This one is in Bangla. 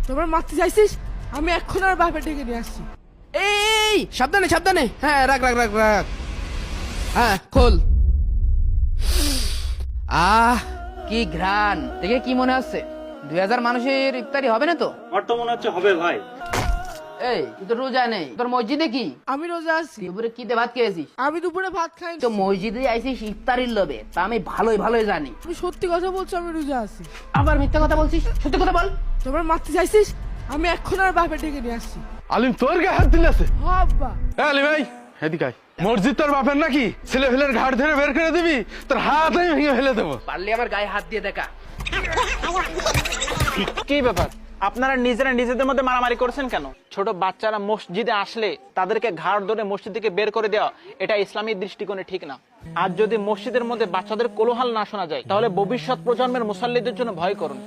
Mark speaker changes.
Speaker 1: তোমার মারতে চাইছিস? আমি এখন আর বাপে ডেকে নিয়ে আসছি।
Speaker 2: এই সাবধানে সাবধানে, হ্যাঁ রাখ রাখ রাখ রাখ, হ্যাঁ খোল।
Speaker 3: কি ঘ্রাণ দেখে কি মনে হচ্ছে? 2000 মানুষের ইফতারি হবে না তো?
Speaker 4: আমার তো মনে হচ্ছে হবে ভাই।
Speaker 3: এই তুই তো রোজা নেই, তোর মসজিদে কি?
Speaker 1: আমি রোজা আছি।
Speaker 3: দুপুরে কি দিয়ে ভাত খেয়েছিস?
Speaker 1: আমি দুপুরে ভাত খাই।
Speaker 3: তো মসজিদে আইসিস ইফতারির লোভে, তা আমি ভালোই ভালোই জানি।
Speaker 1: আমি সত্যি কথা বলছি, আমি রোজা আছি।
Speaker 3: আবার মিথ্যা কথা বলছিস, সত্যি কথা বল।
Speaker 1: তোমার মারতে চাইছিস? আমি এখন আর বাপে ডেকে নিয়ে আসছি।
Speaker 5: আলিম তোর গায়ে হাত দিলেছে?
Speaker 1: আব্বা
Speaker 5: আলিম ভাই এদিকে আয়। মসজিদ তোর বাপের নাকি? ছেলে ফেলের ঘাট ধরে বের করে দিবি, তোর হাত আমি ভেঙে ফেলে দেবো।
Speaker 3: পারলে আমার গায়ে হাত দিয়ে দেখা।
Speaker 6: কি ব্যাপার, আপনারা নিজেরা নিজেদের মধ্যে মারামারি করছেন কেন? ছোট বাচ্চারা মসজিদে আসলে তাদেরকে ঘাড় ধরে মসজিদ থেকে বের করে দেওয়া, এটা ইসলামী দৃষ্টিকোণে ঠিক না। আর যদি মসজিদের মধ্যে বাচ্চাদের কোলাহল না শোনা যায়, তাহলে ভবিষ্যৎ প্রজন্মের মুসল্লিদের জন্য ভয় করুন।